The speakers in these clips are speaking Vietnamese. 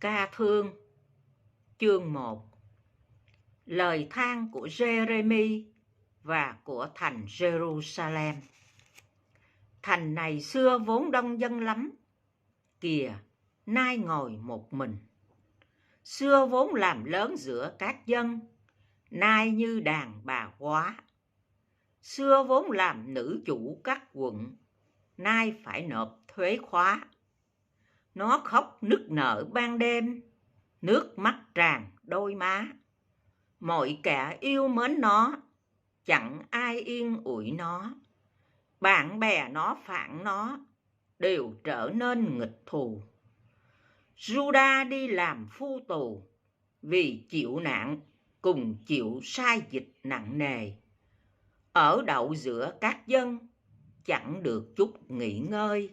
Ca thương. Chương 1. Lời than của Giê-rê-mi và của thành Jerusalem. Thành này xưa vốn đông dân lắm, kìa nay ngồi một mình. Xưa vốn làm lớn giữa các dân, nay như đàn bà quá. Xưa vốn làm nữ chủ các quận, nay phải nộp thuế khóa. Nó khóc nức nở ban đêm, nước mắt tràn đôi má. Mọi kẻ yêu mến nó, chẳng ai yên ủi nó. Bạn bè nó phản nó, đều trở nên nghịch thù. Juda đi làm phu tù, vì chịu nạn cùng chịu sai dịch nặng nề. Ở đậu giữa các dân, chẳng được chút nghỉ ngơi.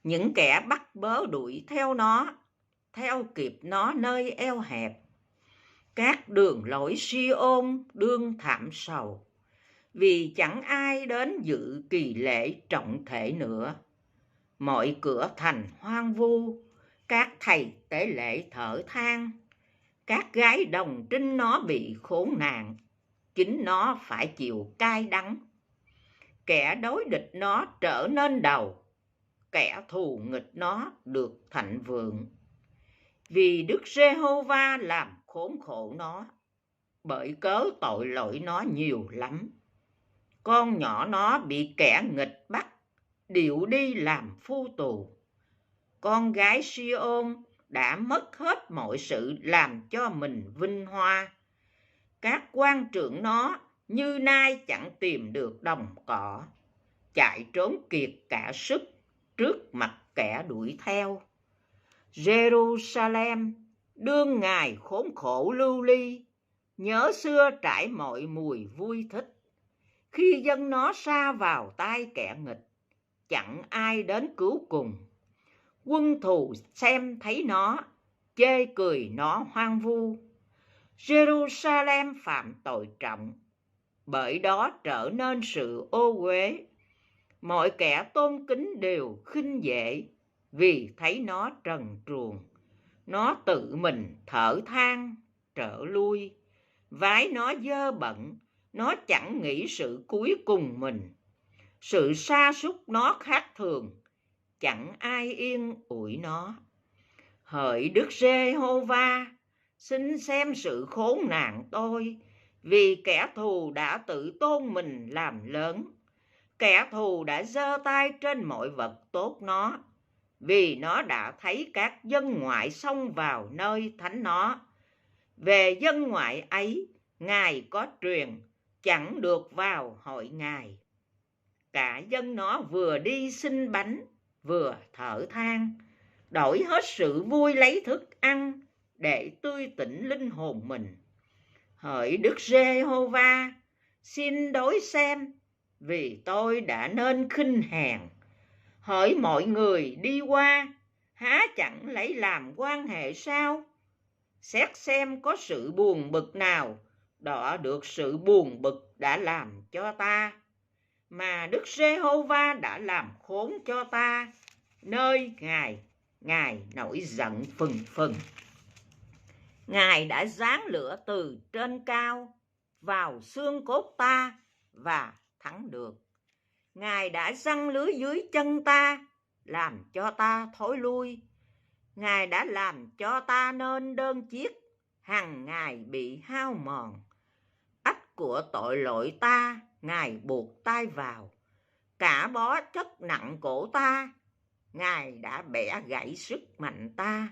Những kẻ bắt bớ đuổi theo nó, theo kịp nó nơi eo hẹp. Các đường lối Si-ôn đương thảm sầu, vì chẳng ai đến dự kỳ lễ trọng thể nữa. Mọi cửa thành hoang vu, các thầy tế lễ thở than. Các gái đồng trinh nó bị khốn nạn, chính nó phải chịu cay đắng. Kẻ đối địch nó trở nên đầu, kẻ thù nghịch nó được thịnh vượng. Vì Đức Giê-hô-va làm khốn khổ nó, bởi cớ tội lỗi nó nhiều lắm. Con nhỏ nó bị kẻ nghịch bắt, điệu đi làm phu tù. Con gái Si-ôn đã mất hết mọi sự làm cho mình vinh hoa. Các quan trưởng nó như nai chẳng tìm được đồng cỏ, chạy trốn kiệt cả sức trước mặt kẻ đuổi theo. Jerusalem đương ngày khốn khổ lưu ly, nhớ xưa trải mọi mùi vui thích. Khi dân nó sa vào tay kẻ nghịch, chẳng ai đến cứu cùng. Quân thù xem thấy nó, chê cười nó hoang vu. Jerusalem phạm tội trọng, bởi đó trở nên sự ô uế. Mọi kẻ tôn kính đều khinh dễ, vì thấy nó trần truồng. Nó tự mình thở than, trở lui. Vái nó dơ bẩn, nó chẳng nghĩ sự cuối cùng mình. Sự sa sút nó khác thường, chẳng ai yên ủi nó. Hỡi Đức Giê-hô-va, xin xem sự khốn nạn tôi, vì kẻ thù đã tự tôn mình làm lớn. Kẻ thù đã giơ tay trên mọi vật tốt nó, vì nó đã thấy các dân ngoại xông vào nơi thánh nó. Về dân ngoại ấy, Ngài có truyền, chẳng được vào hội Ngài. Cả dân nó vừa đi xin bánh, vừa thở than, đổi hết sự vui lấy thức ăn, để tươi tỉnh linh hồn mình. Hỡi Đức Giê-hô-va, xin đối xem, vì tôi đã nên khinh hèn. Hỡi mọi người đi qua, há chẳng lấy làm quan hệ sao? Xét xem có sự buồn bực nào đọ được sự buồn bực đã làm cho ta, mà Đức Giê-hô-va đã làm khốn cho ta, nơi Ngài nổi giận phừng phừng. Ngài đã giáng lửa từ trên cao vào xương cốt ta và thắng được. Ngài đã giăng lưới dưới chân ta, làm cho ta thối lui. Ngài đã làm cho ta nên đơn chiếc, hằng ngày bị hao mòn. Ách của tội lỗi ta, Ngài buộc tay vào. Cả bó chất nặng cổ ta, Ngài đã bẻ gãy sức mạnh ta.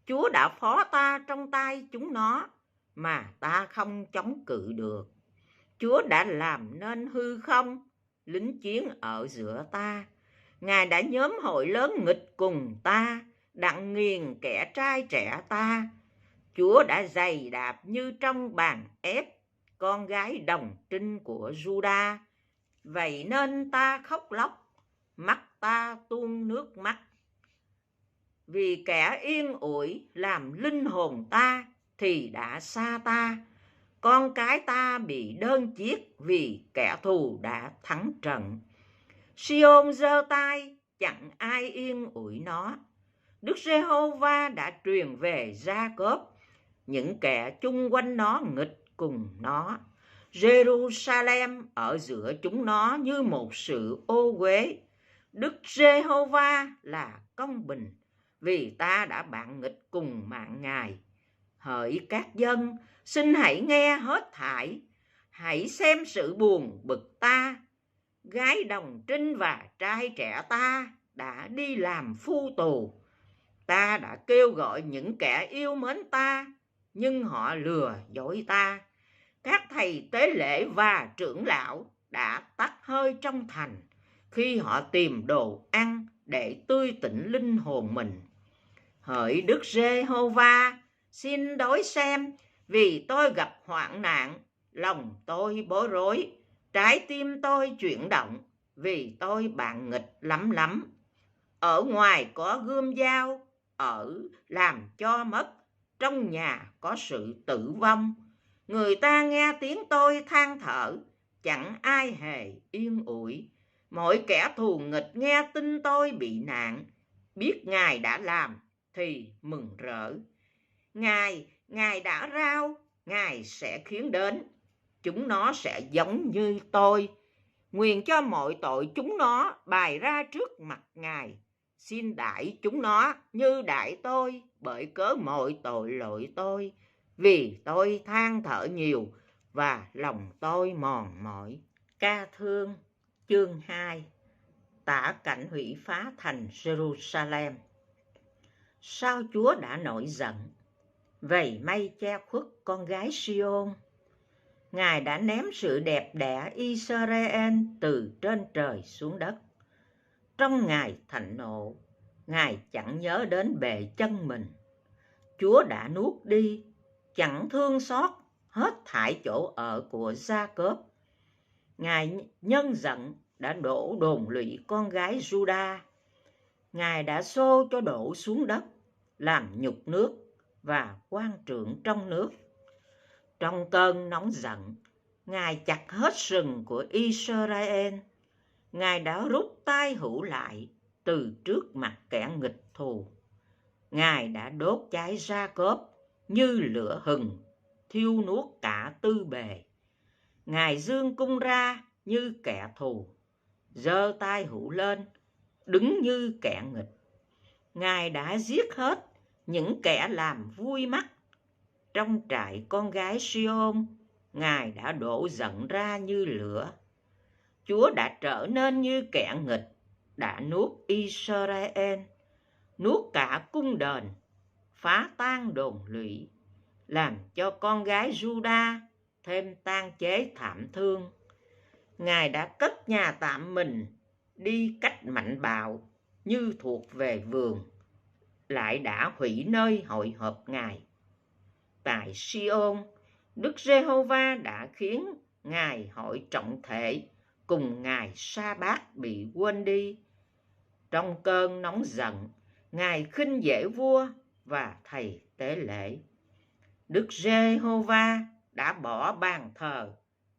Chúa đã phó ta trong tay chúng nó, mà ta không chống cự được. Chúa đã làm nên hư không, lính chiến ở giữa ta. Ngài đã nhóm hội lớn nghịch cùng ta, đặng nghiền kẻ trai trẻ ta. Chúa đã giày đạp như trong bàn ép con gái đồng trinh của Juda. Vậy nên ta khóc lóc, mắt ta tuôn nước mắt. Vì kẻ yên ủi làm linh hồn ta thì đã xa ta. Con cái ta bị đơn chiếc vì kẻ thù đã thắng trận. Si-ôn giơ tay, chẳng ai yên ủi nó. Đức Giê-hô-va đã truyền về Gia-cốp, những kẻ chung quanh nó nghịch cùng nó. Jerusalem ở giữa chúng nó như một sự ô uế. Đức Giê-hô-va là công bình, vì ta đã bạn nghịch cùng mạng Ngài. Hỡi các dân, xin hãy nghe hết thảy, hãy xem sự buồn bực ta. Gái đồng trinh và trai trẻ ta đã đi làm phu tù. Ta đã kêu gọi những kẻ yêu mến ta, nhưng họ lừa dối ta. Các thầy tế lễ và trưởng lão đã tắt hơi trong thành, khi họ tìm đồ ăn để tươi tỉnh linh hồn mình. Hỡi Đức Giê-hô-va, xin đối xem, vì tôi gặp hoạn nạn, lòng tôi bối rối, trái tim tôi chuyển động, vì tôi bạn nghịch lắm lắm. Ở ngoài có gươm dao, ở làm cho mất, trong nhà có sự tử vong. Người ta nghe tiếng tôi than thở, chẳng ai hề yên ủi. Mọi kẻ thù nghịch nghe tin tôi bị nạn, biết Ngài đã làm thì mừng rỡ. Ngài đã rao, Ngài sẽ khiến đến. Chúng nó sẽ giống như tôi. Nguyền cho mọi tội chúng nó bày ra trước mặt Ngài. Xin đãi chúng nó như đãi tôi, bởi cớ mọi tội lỗi tôi. Vì tôi than thở nhiều và lòng tôi mòn mỏi. Ca thương chương 2. Tả cảnh hủy phá thành Jerusalem. Sao Chúa đã nổi giận, vầy mây che khuất con gái Siôn. Ngài đã ném sự đẹp đẽ Israel từ trên trời xuống đất. Trong ngày thạnh nộ, Ngài chẳng nhớ đến bề chân mình. Chúa đã nuốt đi, chẳng thương xót hết thảy chỗ ở của Gia-cốp. Ngài nhân giận đã đổ đồn lụy con gái Juda. Ngài đã xô cho đổ xuống đất, làm nhục nước và quan trưởng trong nước. Trong cơn nóng giận, Ngài chặt hết sừng của Israel. Ngài đã rút tay hữu lại từ trước mặt kẻ nghịch thù. Ngài đã đốt cháy Gia-cốp như lửa hừng, thiêu nuốt cả tư bề. Ngài giương cung ra như kẻ thù, giơ tay hữu lên, đứng như kẻ nghịch. Ngài đã giết hết những kẻ làm vui mắt. Trong trại con gái Siôn, Ngài đã đổ giận ra như lửa. Chúa đã trở nên như kẻ nghịch, đã nuốt Israel, nuốt cả cung đền, phá tan đồn lụy, làm cho con gái Juda thêm tang chế thảm thương. Ngài đã cất nhà tạm mình, đi cách mạnh bạo như thuộc về vườn, lại đã hủy nơi hội họp Ngài. Tại Siôn, Đức Giê-hô-va đã khiến Ngài hội trọng thể cùng Ngài Sa-bát bị quên đi. Trong cơn nóng giận, Ngài khinh dễ vua và thầy tế lễ. Đức Giê-hô-va đã bỏ bàn thờ,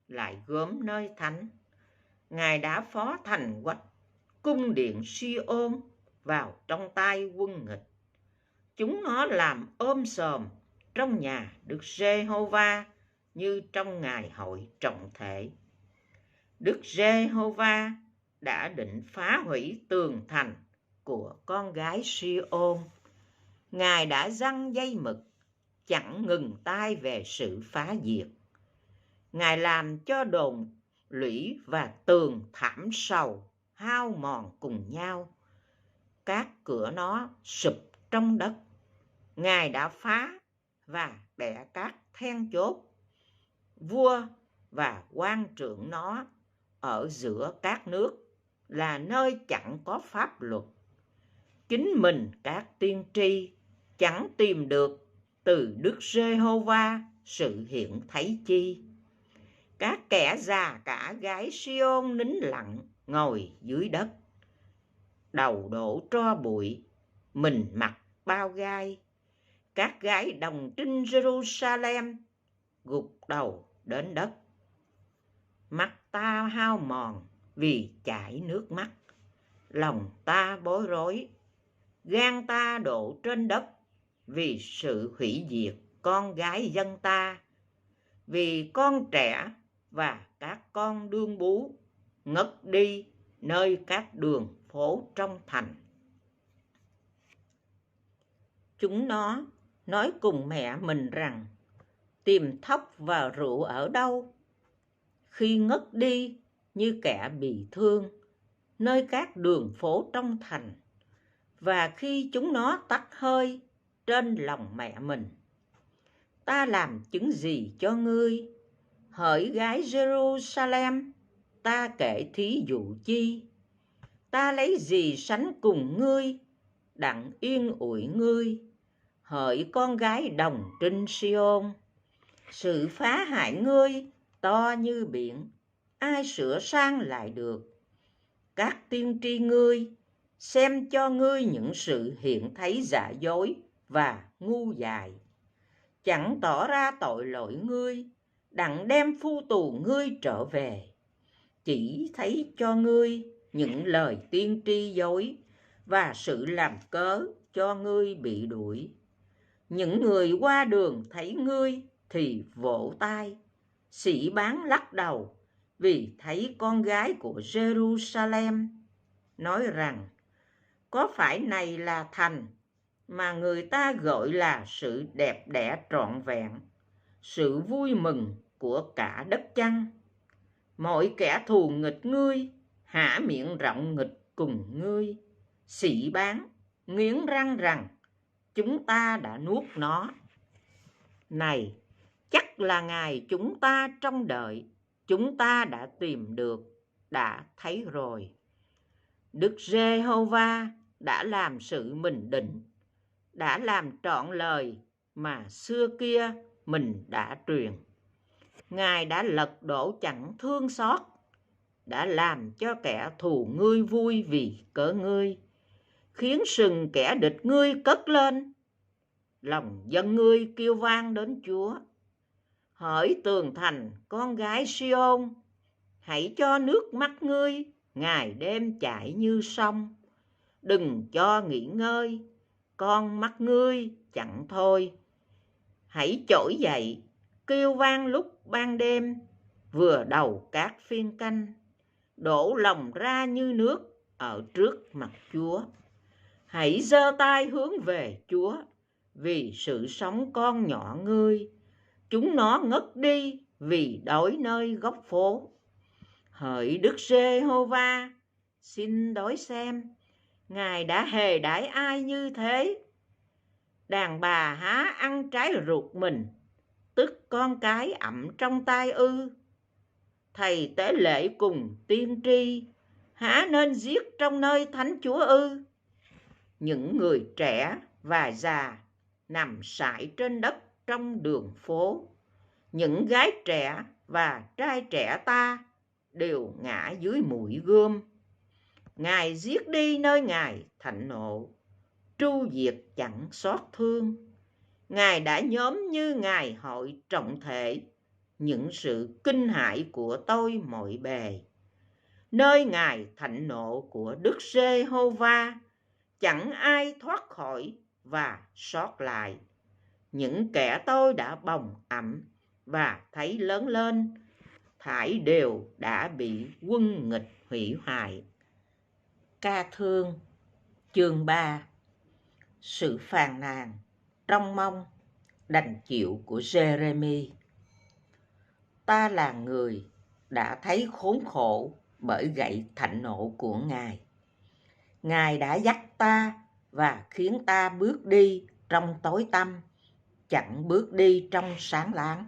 lại gớm nơi thánh. Ngài đã phó thành quách cung điện Si-ôn vào trong tay quân nghịch. Chúng nó làm ôm sòm trong nhà Đức Giê-hô-va như trong ngày hội trọng thể. Đức Giê-hô-va đã định phá hủy tường thành của con gái Si-ôn. Ngài đã giăng dây mực, chẳng ngừng tay về sự phá diệt. Ngài làm cho đồn lũy và tường thảm sầu hao mòn cùng nhau. Các cửa nó sụp trong đất. Ngài đã phá và bẻ các then chốt. Vua và quan trưởng nó ở giữa các nước, là nơi chẳng có pháp luật. Chính mình các tiên tri chẳng tìm được từ Đức Giê-hô-va sự hiện thấy chi. Các kẻ già cả gái Siôn nín lặng ngồi dưới đất, đầu đổ tro bụi, mình mặc bao gai. Các gái đồng trinh Jerusalem gục đầu đến đất. Mắt ta hao mòn vì chảy nước mắt, lòng ta bối rối. gan ta đổ trên đất vì sự hủy diệt con gái dân ta, vì con trẻ và các con đương bú ngất đi nơi các đường phố trong thành. Chúng nó nói cùng mẹ mình rằng tìm thóc và rượu ở đâu, khi ngất đi như kẻ bị thương nơi các đường phố trong thành, và khi chúng nó tắt hơi trên lòng mẹ mình. Ta làm chứng gì cho ngươi, hỡi gái Jerusalem, ta kể thí dụ chi? Ta lấy gì sánh cùng ngươi, đặng yên ủi ngươi, hỡi con gái đồng trinh Siôn? Sự phá hại ngươi to như biển, ai sửa sang lại được? Các tiên tri ngươi xem cho ngươi những sự hiện thấy giả dối và ngu dại, chẳng tỏ ra tội lỗi ngươi, đặng đem phu tù ngươi trở về, chỉ thấy cho ngươi những lời tiên tri dối và sự làm cớ cho ngươi bị đuổi. Những người qua đường thấy ngươi thì vỗ tay, sỉ bán lắc đầu, vì thấy con gái của Jerusalem, nói rằng có phải này là thành mà người ta gọi là sự đẹp đẽ trọn vẹn, sự vui mừng của cả đất chăng? Mọi kẻ thù nghịch ngươi há miệng rộng nghịch cùng ngươi, sỉ bán, nghiến răng rằng chúng ta đã nuốt nó. Này, chắc là ngày chúng ta trông đợi, chúng ta đã tìm được, đã thấy rồi. Đức Giê-hô-va đã làm sự mình định, đã làm trọn lời mà xưa kia mình đã truyền. Ngài đã lật đổ chẳng thương xót, đã làm cho kẻ thù ngươi vui vì cớ ngươi, khiến sừng kẻ địch ngươi cất lên. Lòng dân ngươi kêu vang đến Chúa. Hỡi tường thành con gái Siôn, hãy cho nước mắt ngươi ngày đêm chảy như sông. Đừng cho nghỉ ngơi, con mắt ngươi chẳng thôi. Hãy trỗi dậy, kêu vang lúc ban đêm, vừa đầu các phiên canh, đổ lòng ra như nước ở trước mặt Chúa. Hãy giơ tay hướng về Chúa, vì sự sống con nhỏ ngươi. Chúng nó ngất đi vì đói nơi góc phố. Hỡi Đức Giê-hô-va, xin đói xem, Ngài đã hề đãi ai như thế? Đàn bà há ăn trái ruột mình, tức con cái ẵm trong tay ư? Thầy tế lễ cùng tiên tri há nên giết trong nơi thánh Chúa ư? Những người trẻ và già nằm sải trên đất trong đường phố. Những gái trẻ và trai trẻ ta đều ngã dưới mũi gươm. Ngài giết đi nơi Ngài thạnh nộ, tru diệt chẳng xót thương. Ngài đã nhóm như Ngài hội trọng thể những sự kinh hãi của tôi mọi bề. Nơi Ngài thạnh nộ của Đức Giê-hô-va, chẳng ai thoát khỏi và sót lại. Những kẻ tôi đã bồng ẵm và thấy lớn lên, thảy đều đã bị quân nghịch hủy hoại. Ca thương chương 3. Sự phàn nàn, trông mong, đành chịu của Giê-rê-mi. Ta là người đã thấy khốn khổ bởi gậy thạnh nộ của Ngài. Ngài đã dắt ta và khiến ta bước đi trong tối tăm, chẳng bước đi trong sáng láng.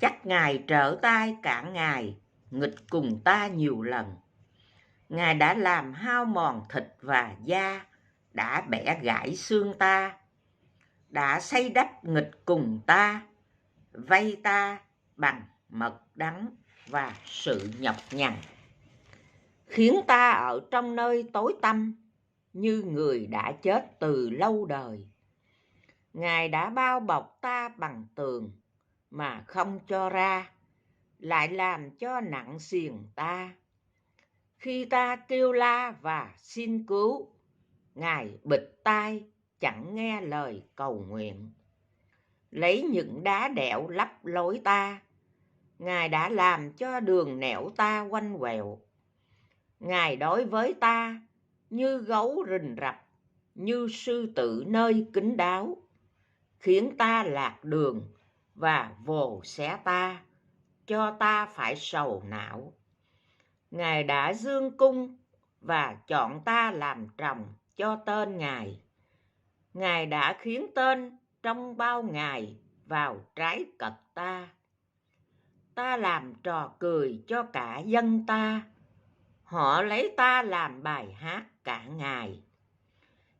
Chắc Ngài trở tay cản Ngài, nghịch cùng ta nhiều lần. Ngài đã làm hao mòn thịt và da, đã bẻ gãy xương ta, đã xây đắp nghịch cùng ta, vây ta bằng mật đắng và sự nhọc nhằn, khiến ta ở trong nơi tối tăm như người đã chết từ lâu đời. Ngài đã bao bọc ta bằng tường mà không cho ra, lại làm cho nặng xiềng ta. Khi ta kêu la và xin cứu, Ngài bịt tai, chẳng nghe lời cầu nguyện. Lấy những đá đẽo lấp lối ta, Ngài đã làm cho đường nẻo ta quanh quẹo. Ngài đối với ta như gấu rình rập, như sư tử nơi kín đáo, khiến ta lạc đường và vồ xé ta, cho ta phải sầu não. Ngài đã dương cung và chọn ta làm tròng cho tên Ngài. Ngài đã khiến tên trong bao ngày vào trái cật ta. Ta làm trò cười cho cả dân ta, họ lấy ta làm bài hát cả ngày.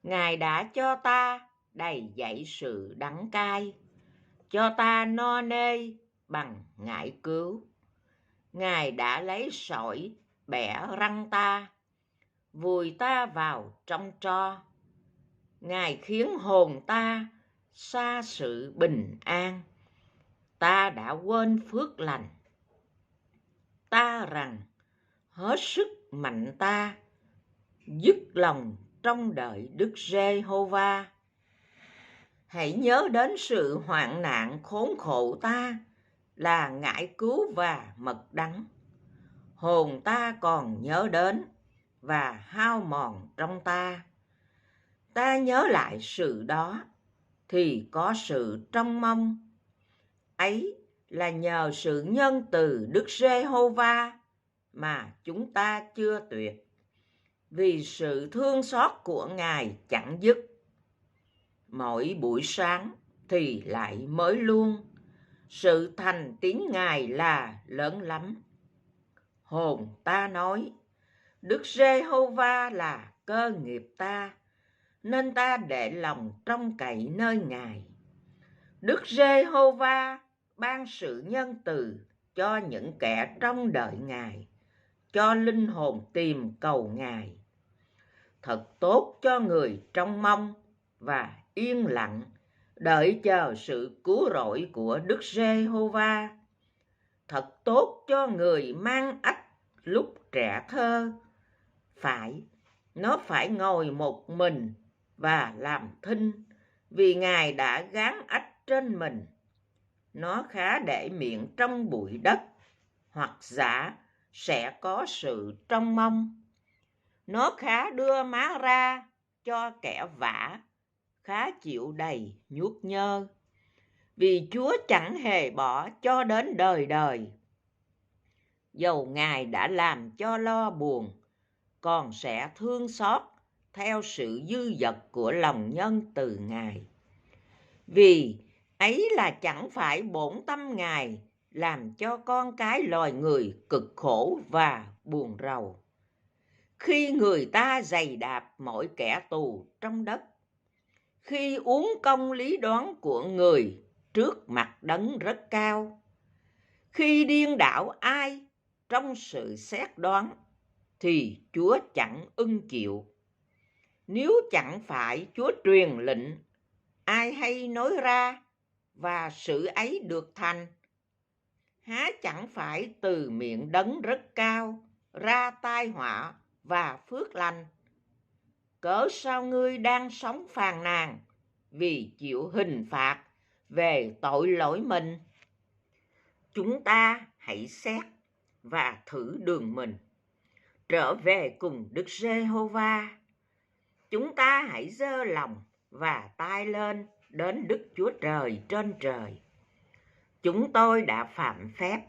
Ngài đã cho ta đầy dẫy sự đắng cay, cho ta no nê bằng ngải cứu. Ngài đã lấy sỏi bẻ răng ta, vùi ta vào trong tro. Ngài khiến hồn ta xa sự bình an. Ta đã quên phước lành. Ta rằng hết sức mạnh ta, dứt lòng trong đợi Đức Giê-hô-va. Hãy nhớ đến sự hoạn nạn khốn khổ ta là ngải cứu và mật đắng. Hồn ta còn nhớ đến và hao mòn trong ta. Ta nhớ lại sự đó thì có sự trông mong. Ấy là nhờ sự nhân từ Đức Giê-hô-va mà chúng ta chưa tuyệt, vì sự thương xót của Ngài chẳng dứt. Mỗi buổi sáng thì lại mới luôn, sự thành tín Ngài là lớn lắm. Hồn ta nói, Đức Giê-hô-va là cơ nghiệp ta, nên ta để lòng trông cậy nơi Ngài. Đức Giê-hô-va ban sự nhân từ cho những kẻ trông đợi Ngài, cho linh hồn tìm cầu Ngài. Thật tốt cho người trông mong và yên lặng đợi chờ sự cứu rỗi của Đức Giê-hô-va. Thật tốt cho người mang ách lúc trẻ thơ. Nó phải ngồi một mình và làm thinh, vì Ngài đã gán ách trên mình. Nó khá để miệng trong bụi đất, hoặc giả sẽ có sự trông mong. Nó khá đưa má ra cho kẻ vả, khá chịu đầy nhuốc nhơ, vì Chúa chẳng hề bỏ cho đến đời đời. Dầu Ngài đã làm cho lo buồn, còn sẽ thương xót theo sự dư dật của lòng nhân từ Ngài. Vì ấy là chẳng phải bổn tâm Ngài làm cho con cái loài người cực khổ và buồn rầu. Khi người ta giày đạp mọi kẻ tù trong đất, khi uống công lý đoán của người trước mặt đấng rất cao, khi điên đảo ai trong sự xét đoán, thì Chúa chẳng ưng chịu. Nếu chẳng phải Chúa truyền lệnh, ai hay nói ra và sự ấy được thành? Há chẳng phải từ miệng đấng rất cao ra tai họa và phước lành? Cớ sao ngươi đang sống phàn nàn vì chịu hình phạt về tội lỗi mình? Chúng ta hãy xét và thử đường mình, trở về cùng Đức Giê-hô-va. Chúng ta hãy giơ lòng và tai lên đến Đức Chúa Trời trên trời. Chúng tôi đã phạm phép,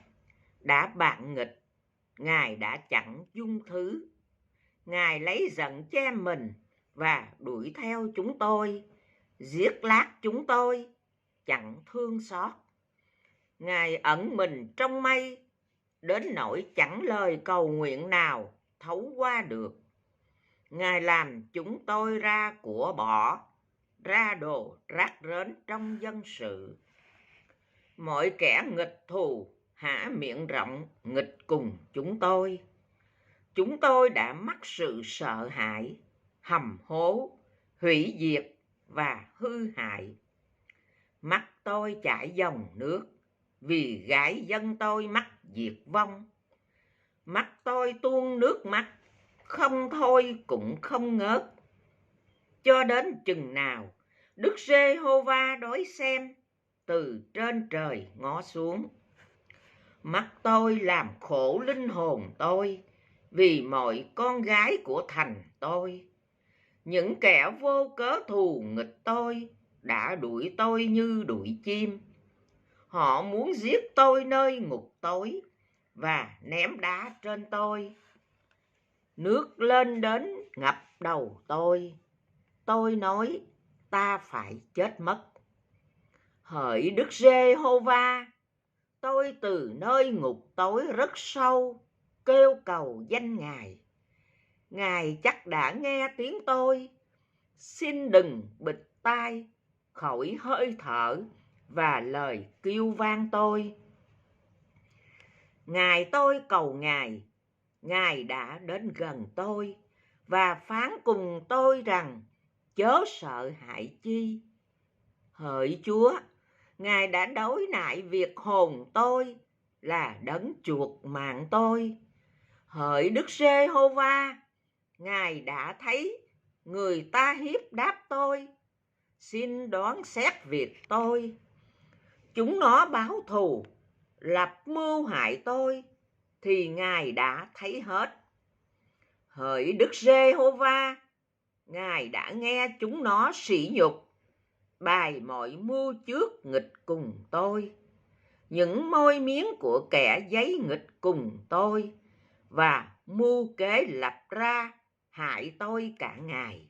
đã bạc nghịch, Ngài đã chẳng dung thứ. Ngài lấy giận che mình và đuổi theo chúng tôi, giết lát chúng tôi, chẳng thương xót. Ngài ẩn mình trong mây, đến nỗi chẳng lời cầu nguyện nào thấu qua được. Ngài làm chúng tôi ra của bỏ, ra đồ rác rến trong dân sự. Mọi kẻ nghịch thù há miệng rộng nghịch cùng chúng tôi. Chúng tôi đã mắc sự sợ hãi, hầm hố, hủy diệt và hư hại. Mắt tôi chảy dòng nước, vì gái dân tôi mắc diệt vong. Mắt tôi tuôn nước mắt, không thôi cũng không ngớt. cho đến chừng nào Đức Giê-hô-va đói xem, từ trên trời ngó xuống. Mắt tôi làm khổ linh hồn tôi, vì mọi con gái của thành tôi. Những kẻ vô cớ thù nghịch tôi đã đuổi tôi như đuổi chim. Họ muốn giết tôi nơi ngục tối và ném đá trên tôi. Nước lên đến ngập đầu tôi nói ta phải chết mất. Hỡi Đức Giê-hô-va, tôi từ nơi ngục tối rất sâu kêu cầu danh Ngài. Ngài chắc đã nghe tiếng tôi, xin đừng bịt tai khỏi hơi thở và lời kêu van tôi. Ngài tôi cầu Ngài, Ngài đã đến gần tôi và phán cùng tôi rằng chớ sợ hãi chi. Hỡi Chúa, Ngài đã đối nại việc hồn tôi, là đấng chuộc mạng tôi. Hỡi Đức Giê-hô-va, Ngài đã thấy người ta hiếp đáp tôi, xin đoán xét việc tôi. Chúng nó báo thù, lập mưu hại tôi, thì Ngài đã thấy hết. Hỡi Đức Giê-hô-va, Ngài đã nghe chúng nó sỉ nhục, bày mọi mưu trước nghịch cùng tôi. Những môi miếng của kẻ giấy nghịch cùng tôi, và mưu kế lập ra hại tôi cả ngày.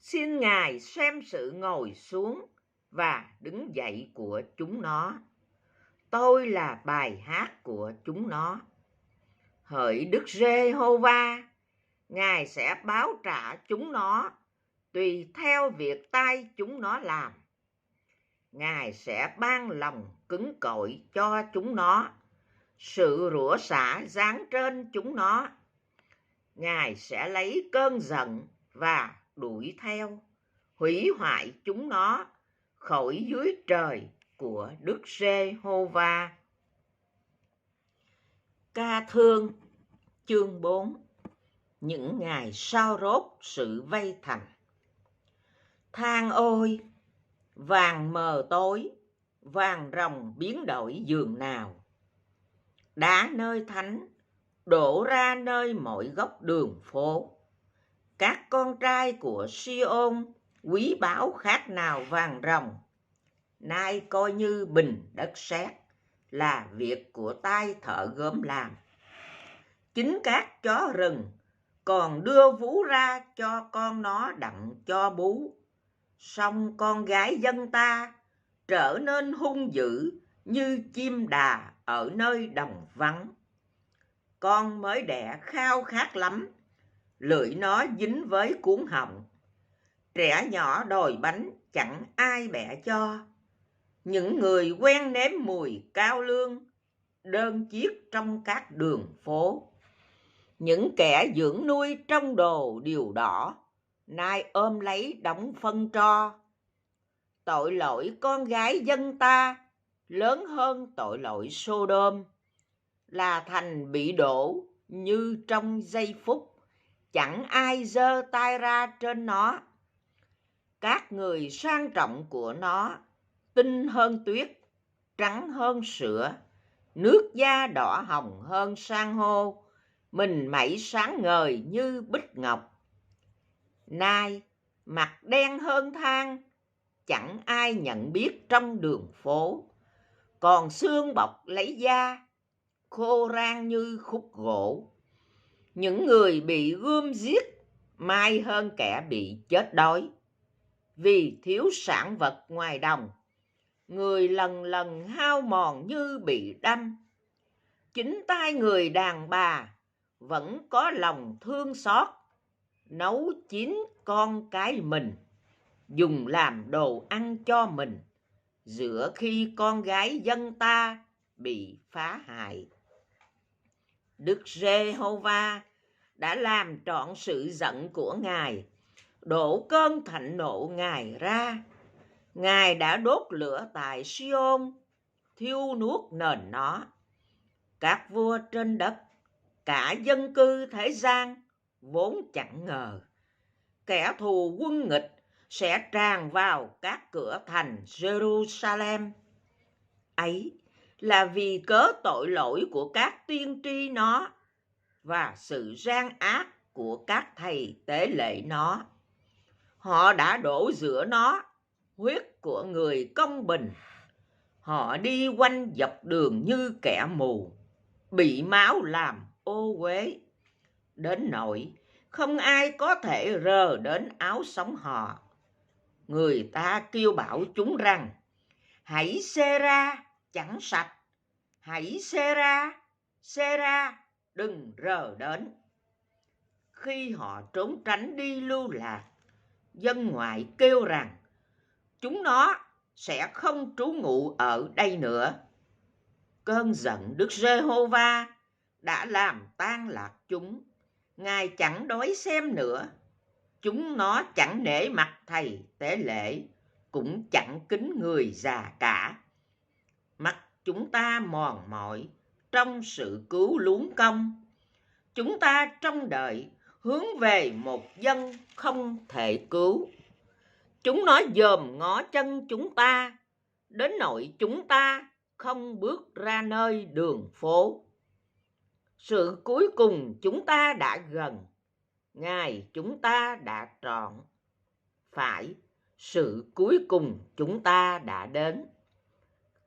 Xin Ngài xem sự ngồi xuống và đứng dậy của chúng nó. Tôi là bài hát của chúng nó. Hỡi Đức Giê-hô-va, Ngài sẽ báo trả chúng nó tùy theo việc tay chúng nó làm. Ngài sẽ ban lòng cứng cỏi cho chúng nó, sự rủa xả giáng trên chúng nó. Ngài sẽ lấy cơn giận và đuổi theo, hủy hoại chúng nó khỏi dưới trời của Đức Giê-hô-va. Ca thương chương 4. Những ngày sau rốt sự vây thành. Than ôi, vàng mờ tối, vàng ròng biến đổi giường nào. Đá nơi thánh đổ ra nơi mọi góc đường phố. Các con trai của Si-ôn quý báu khác nào vàng ròng, nay coi như bình đất sét, là việc của tay thợ gốm làm. Chính các chó rừng còn đưa vú ra cho con nó đặng cho bú. Song con gái dân ta trở nên hung dữ như chim đà ở nơi đồng vắng. Con mới đẻ khao khát lắm, lưỡi nó dính với cuống họng. Trẻ nhỏ đòi bánh chẳng ai bẻ cho. Những người quen nếm mùi cao lương đơn chiếc trong các đường phố. Những kẻ dưỡng nuôi trong đồ điều đỏ nay ôm lấy đóng phân tro. Tội lỗi con gái dân ta lớn hơn tội lỗi Sô-đôm, là thành bị đổ như trong giây phút, chẳng ai giơ tay ra trên nó. Các người sang trọng của nó tinh hơn tuyết, trắng hơn sữa, nước da đỏ hồng hơn san hô, mình mẩy sáng ngời như bích ngọc. Nay mặt đen hơn than, chẳng ai nhận biết trong đường phố, còn xương bọc lấy da, khô rang như khúc gỗ. Những người bị gươm giết may hơn kẻ bị chết đói, vì thiếu sản vật ngoài đồng. Người lần lần hao mòn như bị đâm. Chính tay người đàn bà vẫn có lòng thương xót, nấu chín con cái mình, dùng làm đồ ăn cho mình, giữa khi con gái dân ta bị phá hại. Đức Giê-hô-va đã làm trọn sự giận của Ngài, đổ cơn thạnh nộ Ngài ra. Ngài đã đốt lửa tại Si-ôn, thiêu nuốt nền nó. Các vua trên đất, cả dân cư thế gian vốn chẳng ngờ, kẻ thù quân nghịch sẽ tràn vào các cửa thành Jerusalem. Ấy là vì cớ tội lỗi của các tiên tri nó và sự gian ác của các thầy tế lễ nó. Họ đã đổ giữa nó huyết của người công bình. Họ đi quanh dọc đường như kẻ mù, bị máu làm ô uế, đến nỗi không ai có thể rờ đến áo sống họ. Người ta kêu bảo chúng rằng: hãy xê ra, chẳng sạch, hãy xê ra, đừng rờ đến. Khi họ trốn tránh đi lưu lạc, dân ngoại kêu rằng chúng nó sẽ không trú ngụ ở đây nữa. Cơn giận Đức Giê-hô-va đã làm tan lạc chúng. Ngài chẳng đói xem nữa. Chúng nó chẳng nể mặt thầy tế lễ, cũng chẳng kính người già cả. Mắt chúng ta mòn mỏi trong sự cứu luống công. Chúng ta trông đợi hướng về một dân không thể cứu. Chúng nó dòm ngó chân chúng ta, đến nỗi chúng ta không bước ra nơi đường phố. Sự cuối cùng chúng ta đã gần, ngày chúng ta đã trọn. Phải, sự cuối cùng chúng ta đã đến.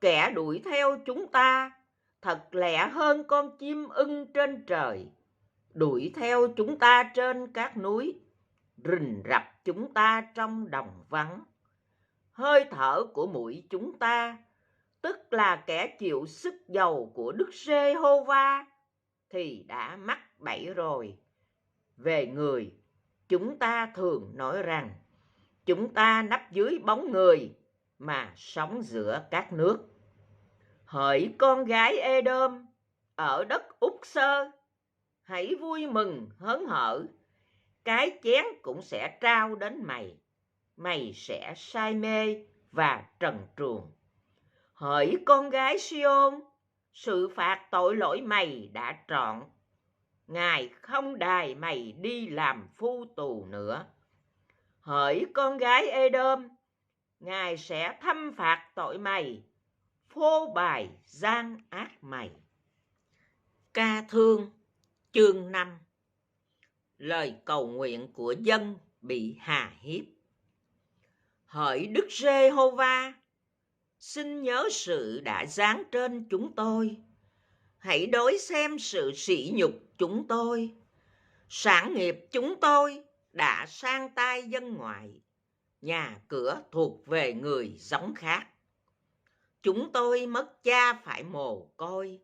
Kẻ đuổi theo chúng ta thật lẹ hơn con chim ưng trên trời, đuổi theo chúng ta trên các núi, rình rập chúng ta trong đồng vắng. Hơi thở của mũi chúng ta, tức là kẻ chịu sức dầu của Đức Giê-hô-va, thì đã mắc bẫy rồi. Về người, chúng ta thường nói rằng chúng ta nấp dưới bóng người mà sống giữa các nước. Hỡi con gái Ê-đôm ở đất Úc Sơ, hãy vui mừng hớn hở, cái chén cũng sẽ trao đến mày, mày sẽ say mê và trần truồng. Hỡi con gái Si-ôn, sự phạt tội lỗi mày đã trọn, Ngài không đài mày đi làm phu tù nữa. Hỡi con gái Ê-đôm, Ngài sẽ thăm phạt tội mày, phô bày gian ác mày. Ca thương chương 5. Lời cầu nguyện của dân bị hà hiếp. Hỡi Đức Giê-hô-va, xin nhớ sự đã giáng trên chúng tôi. Hãy đối xem sự sỉ nhục chúng tôi. Sản nghiệp chúng tôi đã sang tay dân ngoại, nhà cửa thuộc về người giống khác. Chúng tôi mất cha phải mồ côi,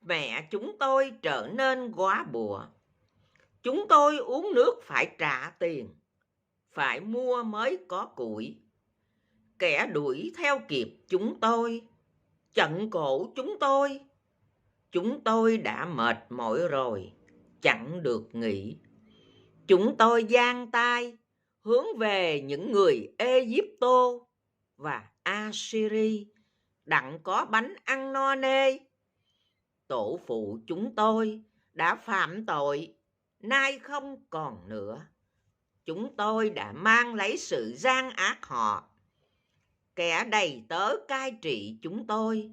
mẹ chúng tôi trở nên góa bụa. Chúng tôi uống nước phải trả tiền, phải mua mới có củi. Kẻ đuổi theo kịp chúng tôi, chặn cổ chúng tôi. Chúng tôi đã mệt mỏi rồi, chẳng được nghỉ. Chúng tôi giang tay hướng về những người Ê-díp-tô và A-si-ri, đặng có bánh ăn no nê. Tổ phụ chúng tôi đã phạm tội, nay không còn nữa. Chúng tôi đã mang lấy sự gian ác họ. Kẻ đầy tớ cai trị chúng tôi,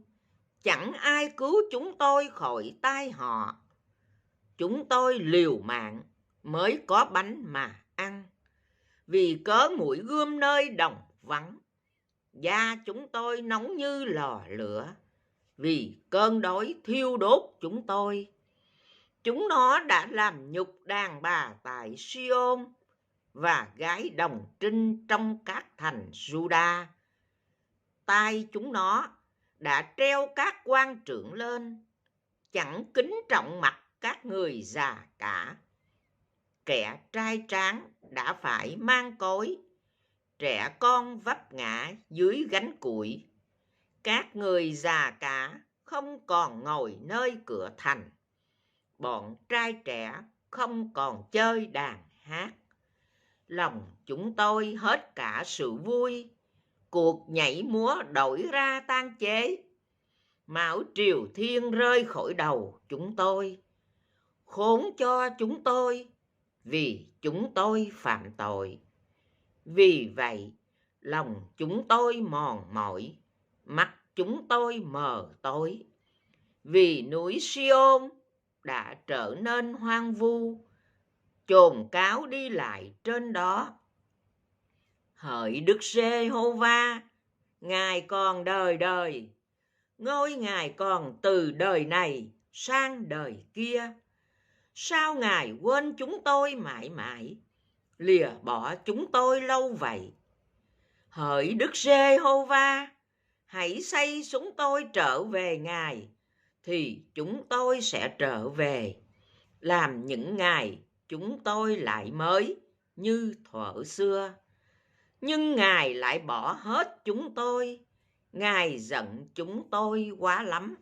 chẳng ai cứu chúng tôi khỏi tay họ. Chúng tôi liều mạng mới có bánh mà ăn, vì cớ mũi gươm nơi đồng vắng. Da chúng tôi nóng như lò lửa, vì cơn đói thiêu đốt chúng tôi. Chúng nó đã làm nhục đàn bà tại Si-ôn và gái đồng trinh trong các thành Giu-đa. Tai chúng nó đã treo các quan trưởng lên, chẳng kính trọng mặt các người già cả. Kẻ trai tráng đã phải mang cối, trẻ con vấp ngã dưới gánh củi. Các người già cả không còn ngồi nơi cửa thành. Bọn trai trẻ không còn chơi đàn hát. Lòng chúng tôi hết cả sự vui, cuộc nhảy múa đổi ra tan chế. Mão triều thiên rơi khỏi đầu chúng tôi. Khốn cho chúng tôi, vì chúng tôi phạm tội. Vì vậy, lòng chúng tôi mòn mỏi, mắt chúng tôi mờ tối. Vì núi Siôn đã trở nên hoang vu, chồn cáo đi lại trên đó. Hỡi Đức Giê-hô-va, Ngài còn đời đời, ngôi Ngài còn từ đời này sang đời kia. Sao Ngài quên chúng tôi mãi mãi, lìa bỏ chúng tôi lâu vậy? Hỡi Đức Giê-hô-va, hãy xây chúng tôi trở về Ngài, thì chúng tôi sẽ trở về, làm những ngày chúng tôi lại mới như thuở xưa. Nhưng Ngài lại bỏ hết chúng tôi, Ngài giận chúng tôi quá lắm.